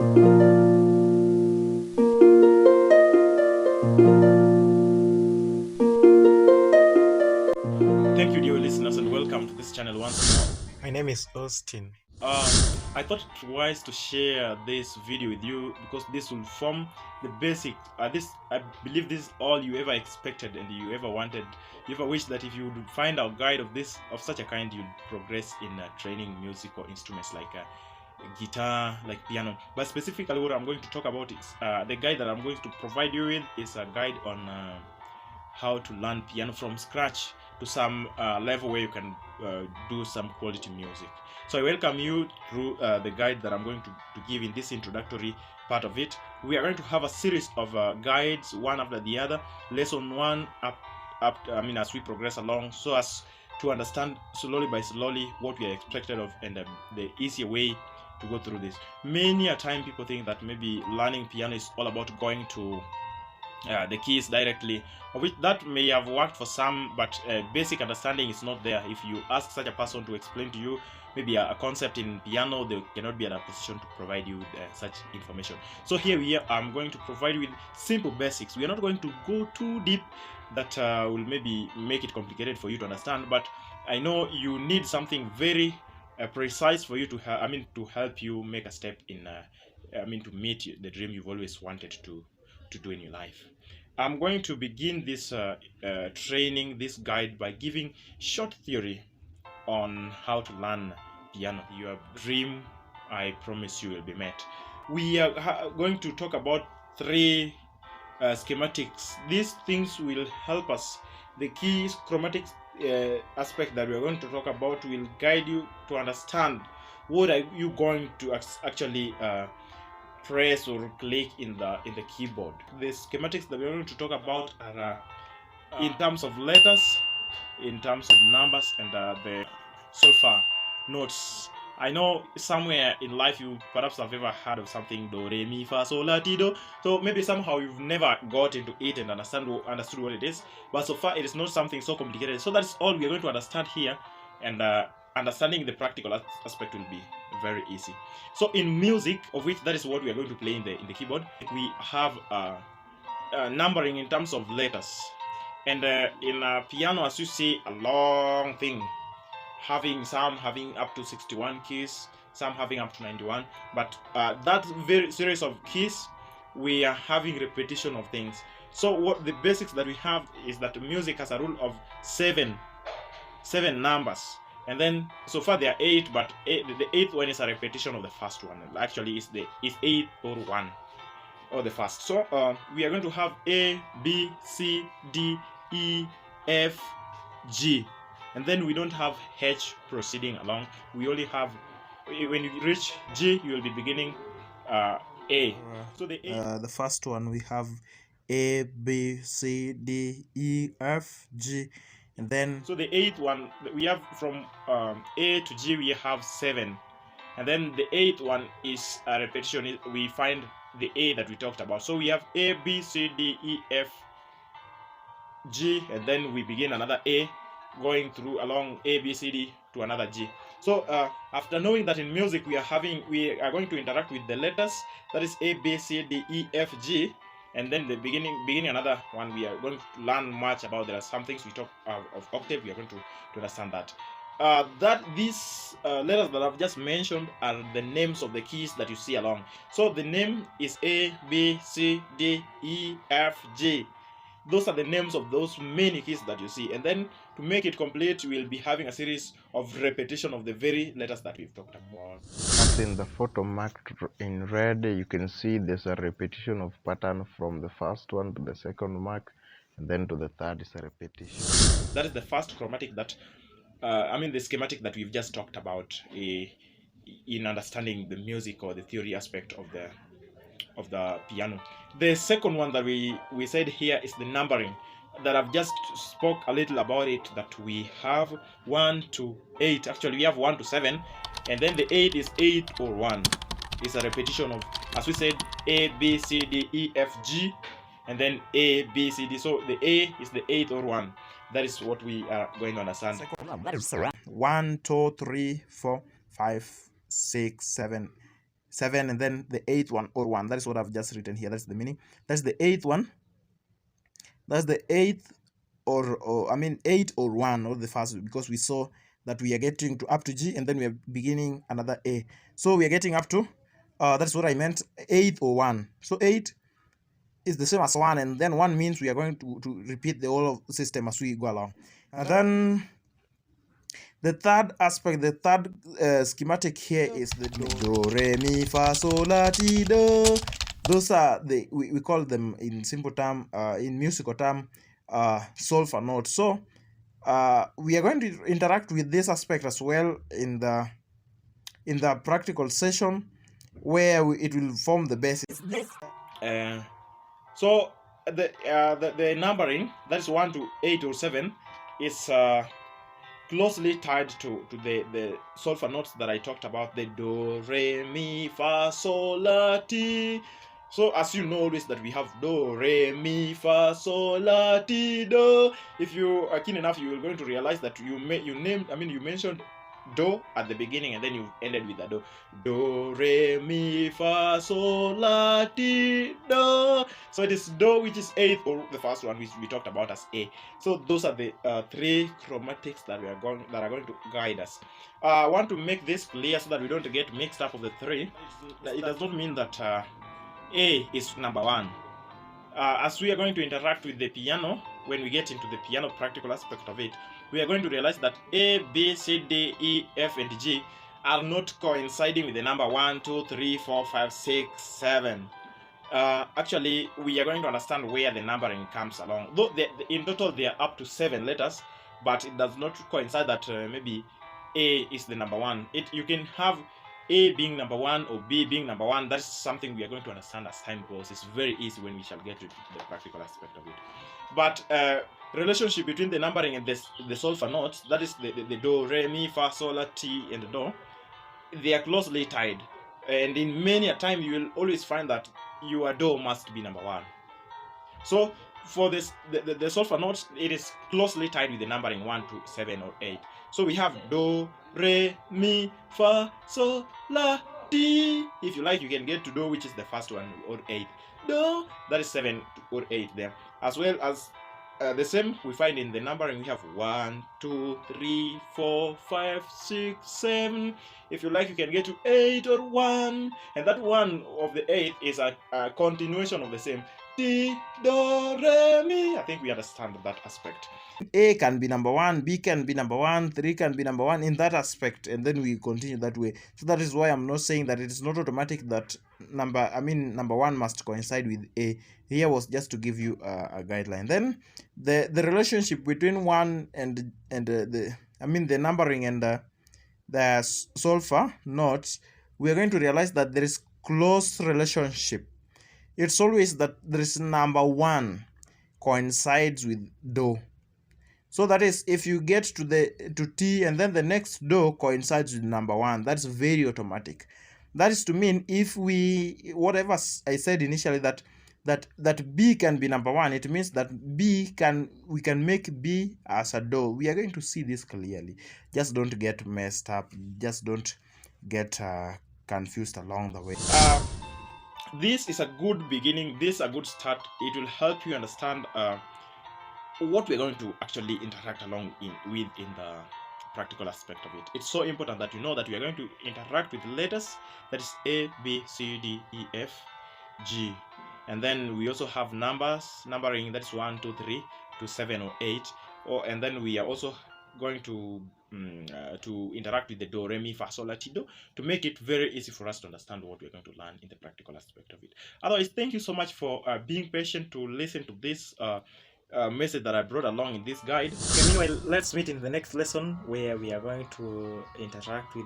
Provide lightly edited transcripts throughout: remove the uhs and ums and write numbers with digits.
Thank you, dear listeners, and welcome to this channel once more. My name is Austin. I thought it wise to share this video with you because this will form the basic. I believe this is all you ever expected and you ever wanted. You ever wished that if you would find a guide of such a kind, you'd progress in training musical instruments like guitar, like piano. But specifically, what I'm going to talk about is the guide that I'm going to provide you with is a guide on how to learn piano from scratch to some level where you can do some quality music. So I welcome you through the guide that I'm going to give in this introductory part of it. We are going to have a series of guides, one after the other, lesson one as we progress along, so as to understand slowly by slowly what we are expected of and the easier way to go through this. Many a time people think that maybe learning piano is all about going to the keys directly, of which that may have worked for some, but basic understanding is not there. If you ask such a person to explain to you maybe a concept in piano, they cannot be in a position to provide you with such information. So here I'm going to provide you with simple basics. We are not going to go too deep that will maybe make it complicated for you to understand, but I know you need something very precise for you to to help you make a step in to meet the dream you've always wanted to do in your life. I'm going to begin this training, this guide, by giving short theory on how to learn piano. Your dream, I promise you, will be met. We are going to talk about three schematics. These things will help us. The key chromatic aspect that we are going to talk about will guide you to understand what are you going to actually press or click in the keyboard. The schematics that we're going to talk about are in terms of letters, in terms of numbers, and the solfa notes. I know somewhere in life you perhaps have ever heard of something do re mi fa sol la ti do. So maybe somehow you've never got into it and understood what it is. But so far it is not something so complicated. So that's all we are going to understand here, and understanding the practical aspect will be very easy. So in music, of which that is what we are going to play in the keyboard, we have numbering in terms of letters, and in piano, as you see, a long thing, some having up to 61 keys, some having up to 91. But that very series of keys, we are having repetition of things. So what the basics that we have is that music has a rule of seven numbers. And then so far there are 8, but the 8th one is a repetition of the first one. Actually, it's 8 or 1 or the first. So we are going to have A, B, C, D, E, F, G, and then we don't have H proceeding along. We only have, when you reach G, you will be beginning A. So the first one we have A, B, C, D, E, F, G, and then so the 8th one we have from A to G, we have 7, and then the 8th one is a repetition. We find the A that we talked about. So we have A, B, C, D, E, F, G, and then we begin another A, going through along A, B, C, D to another G. So after knowing that in music we are going to interact with the letters, that is A, B, C, D, E, F, G, and then the beginning another one we are going to learn much about. There are some things we talk of octave. We are going to understand that. That these letters that I've just mentioned are the names of the keys that you see along. So the name is A, B, C, D, E, F, G. Those are the names of those many keys that you see. And then to make it complete, we'll be having a series of repetition of the very letters that we've talked about. As in the photo marked in red, you can see there's a repetition of pattern from the first one to the second mark, and then to the third is a repetition. That is the first chromatic that, the schematic that we've just talked about in understanding the music or the theory aspect of the piano. The second one that we said here is the numbering, that I've just spoke a little about it, that we have 1 to 8. Actually, we have 1 to 7, and then the 8 is 8 or 1. It's a repetition of, as we said, A, B, C, D, E, F, G, and then A, B, C, D. So the A is the 8 or 1. That is what we are going to understand. 1, 2, 3, 4, 5, 6, 7. 7, and then the 8th one or 1. That is what I've just written here. That's the meaning. That's the 8th one. That's the 8th or I mean 8 or 1, or the first, because we saw that we are getting to up to G and then we are beginning another A. So we are getting up to that's what I meant, 8 or 1. So 8 is the same as 1, and then 1 means we are going to repeat the whole system as we go along. And then the third aspect, the third schematic here is the do, re, mi, fa, sol, la, ti, do. Those are the, we call them in simple term, in musical term, solfa notes. So we are going to interact with this aspect as well in the practical session, where it will form the basis. So the numbering, that is 1 to 8 or 7, is closely tied to the solfa notes that I talked about, the do, re, mi, fa, sol, la, ti. So as you know always that we have do, re, mi, fa, sol, la, ti, do. If you are keen enough, you are going to realize that you mentioned do at the beginning and then you ended with a do. Do, re, mi, fa, sol, la, ti, do. So it is do, which is 8th, or the first one which we talked about as A. So those are the 3 chromatics that are going to guide us. I want to make this clear so that we don't get mixed up of the 3. It does not mean that A is number 1. As we are going to interact with the piano, when we get into the piano practical aspect of it, we are going to realize that A, B, C, D, E, F, and G are not coinciding with the number 1, 2, 3, 4, 5, 6, 7. Actually, we are going to understand where the numbering comes along. Though in total they are up to 7 letters, but it does not coincide that maybe A is the number 1. You can have A being number 1 or B being number 1. That's something we are going to understand as time goes. It's very easy when we shall get to the practical aspect of it. But relationship between the numbering and the solfa notes, that is the do, re, mi, fa, sol, la, ti, and do, they are closely tied. And in many a time you will always find that your do must be number 1. So for this the solfa notes, it is closely tied with the numbering 1 to 7 or 8. So we have do, re, mi, fa, sol, la, ti. If you like, you can get to do, which is the first one, or 8. Do, that is 7 or 8 there. As well as the same we find in the numbering, we have 1, 2, 3, 4, 5, 6, 7. If you like, you can get to 8 or 1, and that 1 of the 8 is a continuation of the same. Ti, do, re, mi. I think we understand that aspect. A can be number 1, B can be number 1, 3 can be number 1 in that aspect, and then we continue that way. So that is why I'm not saying that it is not automatic that number 1 must coincide with A. Here was just to give you a guideline. Then the relationship between 1 and the numbering and the solfa notes, we are going to realize that there is close relationship. It's always that there is number 1 coincides with do. So that is, if you get to T and then the next do coincides with number 1, that's very automatic. That is to mean, if whatever I said initially, that B can be number 1, it means that we can make B as a do. We are going to see this clearly. Just don't get messed up. Just don't get confused along the way. This is a good beginning. This is a good start. It will help you understand what we're going to actually interact along with in the practical aspect of it. It's so important that you know that we are going to interact with letters, that is A, B, C, D, E, F, G. And then we also have numbering, that's 1, 2, 3 to 7 or 8. And then we are also going to interact with the do, re, mi, fa, sol, la, ti, do, to make it very easy for us to understand what we're going to learn in the practical aspect of it. Otherwise, thank you so much for being patient to listen to this message that I brought along in this guide. Okay, meanwhile, let's meet in the next lesson, where we are going to interact with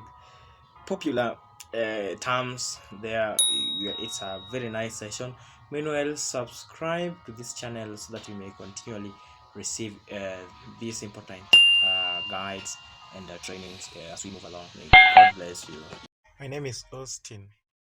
popular terms. It's a very nice session. Meanwhile, subscribe to this channel so that you may continually receive these important guides and trainings as we move along. God bless you. My name is Austin.